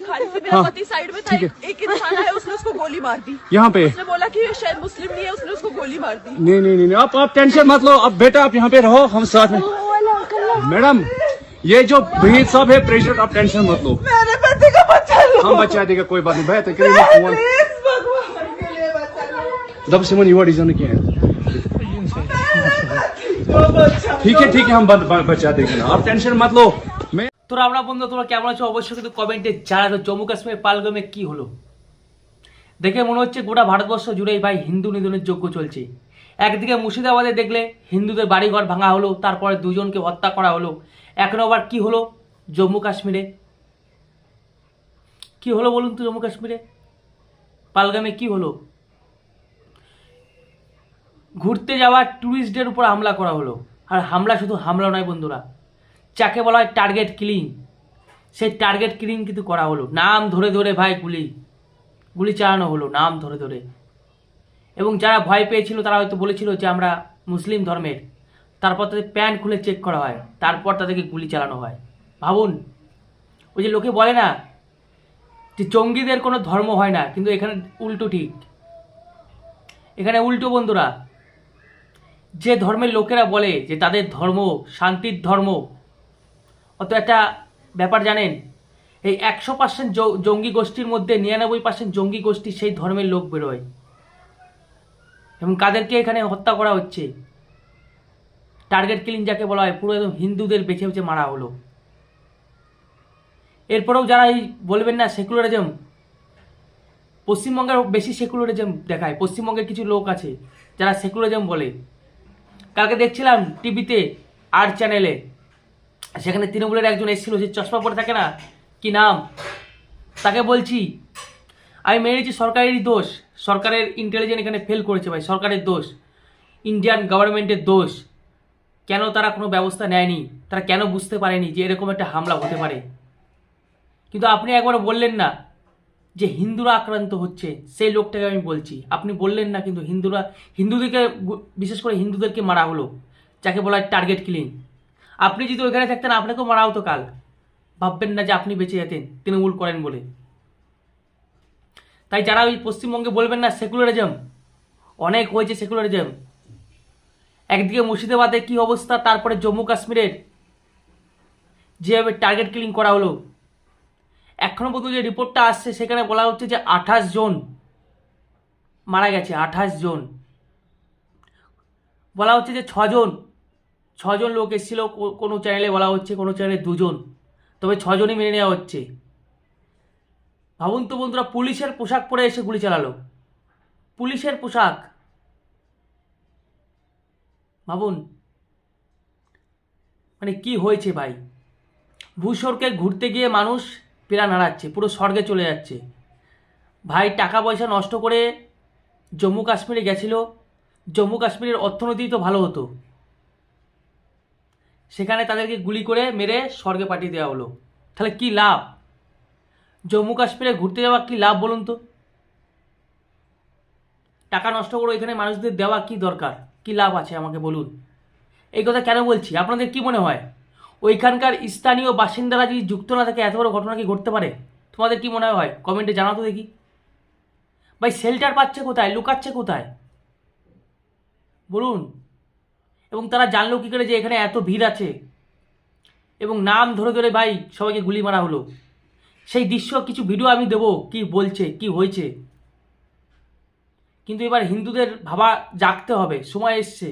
खाने से मेरा पति साइड में था, एक इंसान आया, उसने उसको गोली मार दी यहाँ पे। उसने बोला कि ये शायद मुस्लिम नहीं है, उसने उसको गोली मार दी। नहीं नहीं नहीं, आप टेंशन मत लो, अब बेटा आप यहाँ पे रहो, हम साथ में। मैडम ये जो भीड़ सब है प्रेशर, आप टेंशन मत लो, मेरे बच्चे का बच्चा लो, हम बचा देगा, कोई बात नहीं। भैया प्लीज भगवान के लिए बचा लो। दब सिमन युवा डिजाइन क्या है, ठीक है ठीक है, हम बचा देंगे ना, आप टेंशन मत लो। मैं তোরা আমরা বন্ধু তোমরা কেমন আছো অবশ্যই কিন্তু কমেন্টে জানাতো। জম্মু কাশ্মীরের পালগামে কি হলো দেখে মনে হচ্ছে গোটা ভারতবর্ষ জুড়েই ভাই হিন্দু নিধনের যজ্ঞ চলছে। একদিকে মুর্শিদাবাদে দেখলে হিন্দুদের বাড়িঘর ভাঙা হলো, তারপরে দুজনকে হত্যা করা হলো। এখন আবার কি হলো জম্মু কাশ্মীরে, কি হলো বলুন তো? জম্মু কাশ্মীরে পালগামে কি হলো? ঘুরতে যাওয়া ট্যুরিস্টদের উপর হামলা করা হলো। আর হামলা শুধু হামলা নয় বন্ধুরা, যাকে বলা হয় টার্গেট কিলিং, সেই টার্গেট কিলিং কিন্তু করা হলো। নাম ধরে ধরে ভাই গুলি চালানো হলো, নাম ধরে ধরে। এবং যারা ভয় পেয়েছিল তারা হয়তো বলেছিল যে আমরা মুসলিম ধর্মের, তারপর তাদের প্যান্ট খুলে চেক করা হয়, তারপর তাদেরকে গুলি চালানো হয়। ভাবুন, ওই যে লোকে বলে না যে জঙ্গিদের কোনো ধর্ম হয় না, কিন্তু এখানে উল্টো, ঠিক এখানে উল্টো বন্ধুরা। যে ধর্মের লোকেরা বলে যে তাদের ধর্ম শান্তির ধর্ম, অত একটা ব্যাপার জানেন, এই 100% জঙ্গি গোষ্ঠীর মধ্যে 99% জঙ্গি গোষ্ঠী সেই ধর্মের লোক বেরোয়। এবং কাদেরকে এখানে হত্যা করা হচ্ছে, টার্গেট কিলিং যাকে বলা হয়, পুরো একদম হিন্দুদের বেছে বেছে মারা হলো। এরপরেও যারা এই বলবেন না সেকুলারিজম, পশ্চিমবঙ্গের বেশি সেকুলারিজম দেখায়। পশ্চিমবঙ্গের কিছু লোক আছে যারা সেকুলারিজম বলে। কালকে দেখছিলাম টিভিতে আর চ্যানেলে, সেখানে তৃণমূলের একজন এসেছিল, যে চশমা পরে থাকে না, কি নাম, তাকে বলছি আমি মেনে নিচ্ছি সরকারেরই দোষ, সরকারের ইন্টেলিজেন্স এখানে ফেল করেছে ভাই, সরকারের দোষ, ইন্ডিয়ান গভর্নমেন্টের দোষ। কেন তারা কোনো ব্যবস্থা নেয়নি? তারা কেন বুঝতে পারেনি যে এরকম একটা হামলা হতে পারে? কিন্তু আপনি একবার বললেন না যে হিন্দুরা আক্রান্ত হচ্ছে, সেই লোকটাকে আমি বলছি, আপনি বললেন না, কিন্তু হিন্দুদেরকে বিশেষ করে হিন্দুদেরকে মারা হলো, যাকে বলা হয় টার্গেট কিলিং। আপনি যদি ওইখানে থাকতেন আপনাকেও মারা হতো কাল, ভাববেন না যে আপনি বেঁচে যেতেন তৃণমূল করেন বলে। তাই যারা ওই পশ্চিমবঙ্গে বলবেন না সেকুলারিজম, অনেক হয়েছে সেকুলারিজম। একদিকে মুর্শিদাবাদে কি অবস্থা, তারপরে জম্মু কাশ্মীরের যেভাবে টার্গেট কিলিং করা হলো। এখনো পর্যন্ত যে রিপোর্টটা আসছে সেখানে বলা হচ্ছে যে 28 জন মারা গেছে, 28 জন। বলা হচ্ছে যে 6 জন লোক এসেছিল, কোনো চ্যানেলে বলা হচ্ছে, কোনো চ্যানেলে 2 জন, তবে 6 জনই মেনে নেওয়া হচ্ছে। ভাবুন তো বন্ধুরা, পুলিশের পোশাক পরে এসে গুলি চালালো, পুলিশের পোশাক। ভাবুন মানে কি হয়েছে ভাই। ভূস্বর্গে ঘুরতে গিয়ে মানুষ প্রাণ হারাচ্ছে, পুরো স্বর্গে চলে যাচ্ছে ভাই। টাকা পয়সা নষ্ট করে জম্মু কাশ্মীরে গেছিল, জম্মু কাশ্মীরের অর্থনীতি তো ভালো হতো, সেখানে তাদেরকে গুলি করে মেরে স্বর্গে পাঠিয়ে দেওয়া হলো। তাহলে কি লাভ? জম্মু কাশ্মীরে ঘুরতে যাওয়া কি লাভ বলুন তো? টাকা নষ্ট করে এখানে মানুষদের দেওয়া কি দরকার, কি লাভ আছে আমাকে বলুন। এই কথা কেন বলছি আপনাদের কি মনে হয়? ওইখানকার স্থানীয় বাসিন্দারা যদি যুক্ত না থাকে এত বড় ঘটনা কি ঘটতে পারে? তোমাদের কি মনে হয় কমেন্টে জানাতো দেখি ভাই। শেল্টার পাচ্ছে কোথায়, লুকাচ্ছে কোথায় বলুন? এবং তারা জানলো কী করে যে এখানে এত ভিড় আছে? এবং নাম ধরে ধরে ভাই সবাইকে গুলি মারা হলো। সেই দৃশ্য কিছু ভিডিও আমি দেবো, কি বলছে, কি হয়েছে। কিন্তু এবার হিন্দুদের ভাবা জাগতে হবে, সময় এসছে।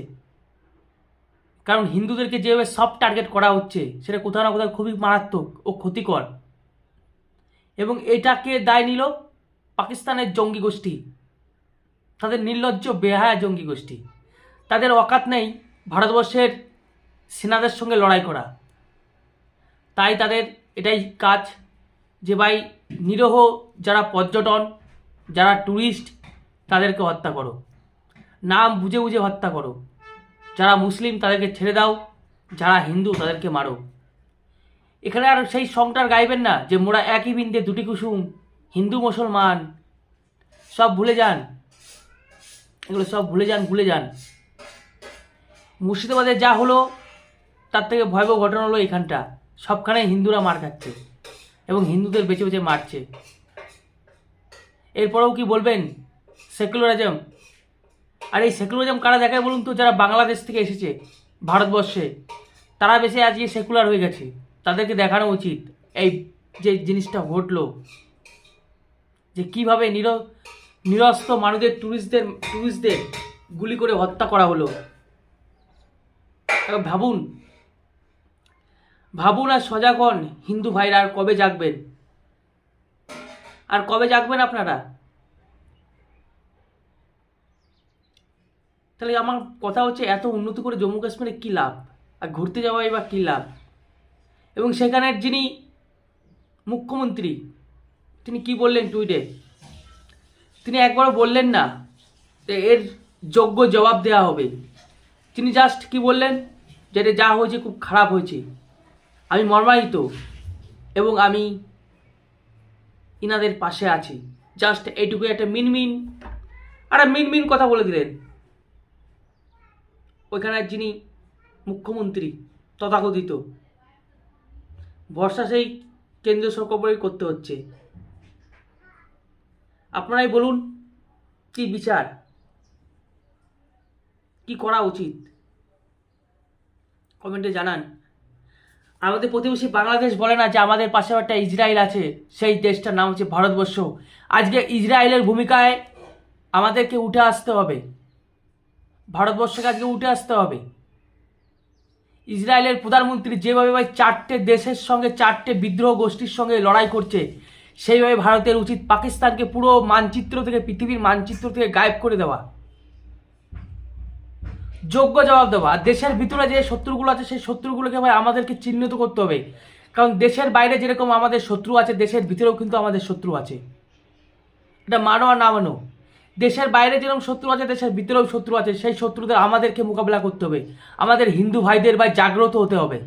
কারণ হিন্দুদেরকে যেভাবে সব টার্গেট করা হচ্ছে সেটা কোথাও না কোথাও খুবই মারাত্মক ও ক্ষতিকর। এবং এটাকে দায় নিল পাকিস্তানের জঙ্গি গোষ্ঠী, তাদের নির্লজ্জ বেহায়া জঙ্গি গোষ্ঠী। তাদের অকাত নেই ভারতবর্ষের সেনাদের সঙ্গে লড়াই করা। তাই তাদের এটাই কাজ যে ভাই নিরীহ যারা পর্যটন, যারা ট্যুরিস্ট, তাদেরকে হত্যা করো, নাম বুঝে বুঝে হত্যা করো। যারা মুসলিম তাদেরকে ছেড়ে দাও, যারা হিন্দু তাদেরকে মারো। এখানে আর সেই সংটার গাইবেন না যে মোরা একই বৃন্দে দুটি কুসুম, হিন্দু মুসলমান, সব ভুলে যান, এগুলো সব ভুলে যান। মুর্শিদাবাদে যা হলো তার থেকে ভয়াবহ ঘটনা হলো এখানটা, সবখানে হিন্দুরা মার খাচ্ছে। এবং হিন্দুদের বেছে বেছে মারছে। এরপরেও কি বলবেন সেকুলারিজম? আর এই সেকুলারিজম কারা দেখায় বলুন তো? যারা বাংলাদেশ থেকে এসেছে ভারতবর্ষে, তারা বেশি আজকে সেকুলার হয়ে গেছে। তাদেরকে দেখানো উচিত এই যে জিনিসটা ঘটলো, যে কীভাবে নিরস্ত্র মানুষদের টুরিস্টদের গুলি করে হত্যা করা হলো। ভাবুন আর সজাগ হন হিন্দু ভাইরা। আর কবে জাগবেন? আপনারা? তাহলে আমার কথা হচ্ছে, এত উন্নতি করে জম্মু কাশ্মীরে কী লাভ? আর ঘুরতে যাওয়াই বা কী লাভ? এবং সেখানের যিনি মুখ্যমন্ত্রী, তিনি কি বললেন টুইটে? তিনি একবারও বললেন না যে এর যোগ্য জবাব দেওয়া হবে। তিনি জাস্ট কি বললেন, যে এটা যা হয়েছে খুব খারাপ হয়েছে, আমি মর্মাহত এবং আমি ইনাদের পাশে আছি। জাস্ট এইটুকু একটা মিনমিন কথা বলে দিলেন। ওইখানের যিনি মুখ্যমন্ত্রী তথাকথিত, ভরসা সেই কেন্দ্রীয় সরকারই করতে হচ্ছে। আপনারাই বলুন কি বিচার, কি করা উচিত? কমেন্টে জানান। আমাদের প্রতিবেশী বাংলাদেশ বলে না যে আমাদের পাশে একটা ইসরায়েল আছে, সেই দেশটার নাম হচ্ছে ভারতবর্ষ। আজকে ইসরায়েলের ভূমিকায় আমাদেরকে উঠে আসতে হবে, ভারতবর্ষকে আজকে উঠে আসতে হবে। ইসরায়েলের প্রধানমন্ত্রী যেভাবে ভাই 4টে দেশের সঙ্গে 4টে বিদ্রোহ গোষ্ঠীর সঙ্গে লড়াই করছে, সেইভাবে ভারতের উচিত পাকিস্তানকে পুরো মানচিত্র থেকে, পৃথিবীর মানচিত্র থেকে গায়েব করে দেওয়া, যোগ্য জবাব দেওয়া। আর দেশের ভিতরে যে শত্রুগুলো আছে, সেই শত্রুগুলোকে ভাই আমাদেরকে চিহ্নিত করতে হবে। কারণ দেশের বাইরে যেরকম আমাদের শত্রু আছে, দেশের ভিতরেও কিন্তু আমাদের শত্রু আছে। এটা মানো আর না মানো, দেশের বাইরে যেরকম শত্রু আছে, দেশের ভিতরেও শত্রু আছে। সেই শত্রুদের আমাদেরকে মোকাবিলা করতে হবে। আমাদের হিন্দু ভাইদের ভাই জাগ্রত হতে হবে,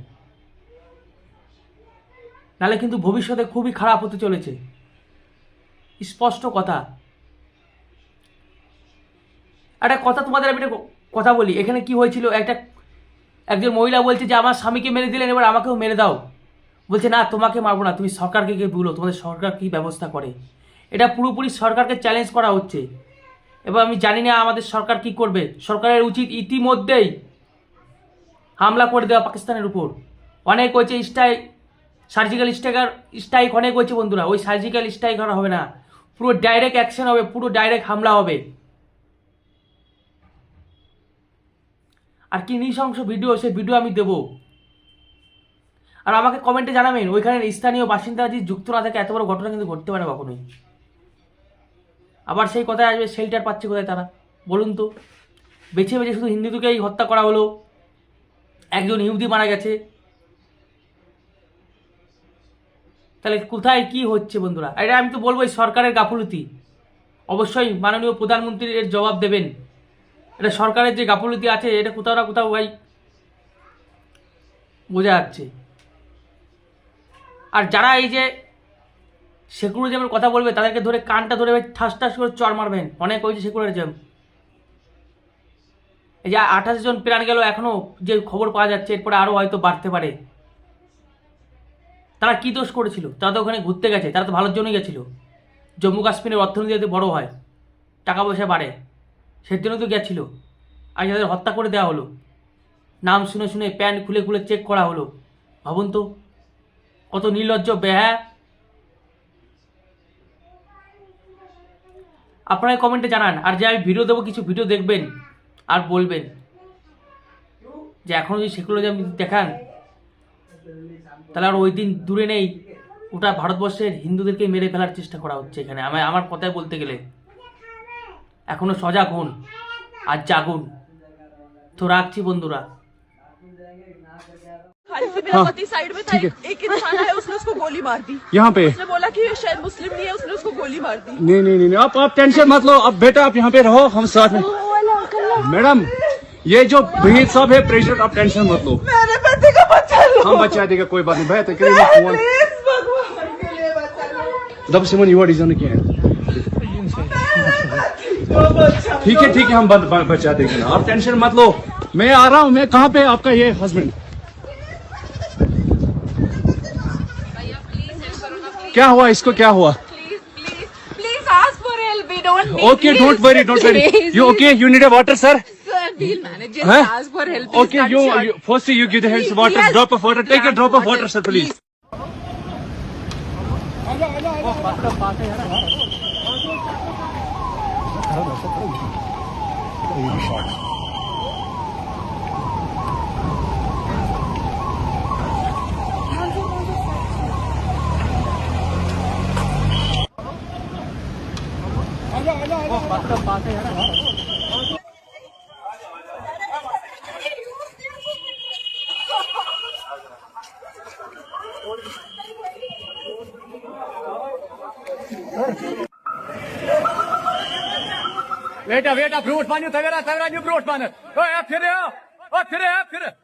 নাহলে কিন্তু ভবিষ্যতে খুবই খারাপ হতে চলেছে। স্পষ্ট কথা। একটা কথা তোমাদের আমি কথা বলি, এখানে কি হয়েছিল, একজন মহিলা বলছে যে আমার স্বামীকে মেরে দিলেন, এবার আমাকেও মেরে দাও। বলছে না, তোমাকে মারবো না, তুমি সরকারকে গিয়ে বলো তোমাদের সরকার কী ব্যবস্থা করে। এটা পুরোপুরি সরকারকে চ্যালেঞ্জ করা হচ্ছে। এবার আমি জানি না আমাদের সরকার কি করবে। সরকারের উচিত ইতিমধ্যেই হামলা করে দেওয়া পাকিস্তানের উপর। অনেক হয়েছে সার্জিক্যাল স্ট্রাইক অনেক হয়েছে বন্ধুরা। ওই সার্জিক্যাল স্ট্রাইক করা হবে না, পুরো ডাইরেক্ট অ্যাকশন হবে, পুরো ডাইরেক্ট হামলা হবে। আর কি নৃশংস ভিডিও, সেই ভিডিও আমি দেবো। আর আমাকে কমেন্টে জানাবেন, ওইখানের স্থানীয় বাসিন্দারা যদি যুক্ত না থাকে, এত বড় ঘটনা কিন্তু ঘটতে পারে কখনোই। আবার সেই কথায় আসবে, শেল্টার পাচ্ছে কোথায় তারা বলুন তো? বেছে বেছে শুধু হিন্দুদেরকেই হত্যা করা হলো, একজন ইহুদি মারা গেছে। তাহলে কোথায় কি হচ্ছে বন্ধুরা? এটা আমি তো বলবো সরকারের গাফলতি। অবশ্যই মাননীয় প্রধানমন্ত্রী এর জবাব দেবেন। এটা সরকারের যে গাফলতি আছে, এটা কোথাও না কোথাও ভাই বোঝা যাচ্ছে। আর যারা এই যে সেকুলারিজমের কথা বলবে, তাদেরকে ধরে কানটা ধরে ঠাস ঠাস করে চড় মারবেন। অনেক হয়েছে সেকুলারিজম। এই যে 28 জন প্রাণ গেল, এখনো যে খবর পাওয়া যাচ্ছে, এরপরে আরও হয়তো বাড়তে পারে। তারা কি দোষ করেছিল? তারা তো ওখানে ঘুরতে গেছে, তারা তো ভালোর জন্যই গেছিল। জম্মু কাশ্মীরের অর্থনীতি যাতে বড় হয়, টাকা পয়সা বাড়ে, সেই জন্য তো গেছিল। আর যাদের হত্যা করে দেওয়া হলো, নাম শুনে শুনে প্যান্ট খুলে খুলে চেক করা হলো। ভাবুন তো কত নির্লজ্জ বেহা। আপনারা কমেন্টে জানান। আর যে আমি ভিডিও দেবো, কিছু ভিডিও দেখবেন আর বলবেন যে এখনও যদি সেকুলারিজম দেখান, তাহলে আর ওই দিন দূরে নেই, ওটা ভারতবর্ষের হিন্দুদেরকে মেরে ফেলার চেষ্টা করা হচ্ছে এখানে। আমার কথায় বলতে গেলে এখনো সজাগ হন আর জাগুন। তো রাখছি বন্ধুরা। पति साइड में था, एक इंसान है, उसने उसको गोली मार दी। यहाँ पे उसने बोला कि शायद मुस्लिम नहीं है, उसने उसको गोली मार दी। नहीं, आप टेंशन मत लो। अब बेटा आप यहाँ पे रहो, हम साथ में। मैडम, ये जो भीड़ सब है प्रेशर, आप टेंशन मत लो। मेरे बेटे का बच्चा लो। हम बचा देगा, कोई बात नहीं। भैया प्लीज भगवान के लिए बचा लो। दब सिमन युवा डिजाइन क्या है? ठीक है, हम बचा देंगे ना, आप टेंशन मत लो। मैं आ रहा हूँ। मैं कहाँ पे आपका ये हस्बैंड? क्या हुआ इसको, क्या हुआ? Please ask for help. We don't need. Okay, don't worry, don't worry. Please. You okay? You need a water, sir? Sir, we'll manage. Just Huh? ask for help. Please, Okay, cut you short. firstly you give the hands Please, water, yes. drop of water. Take a drop of water, sir, please. Wait up, brute man, you Tavera, you brute man. Oh, फिर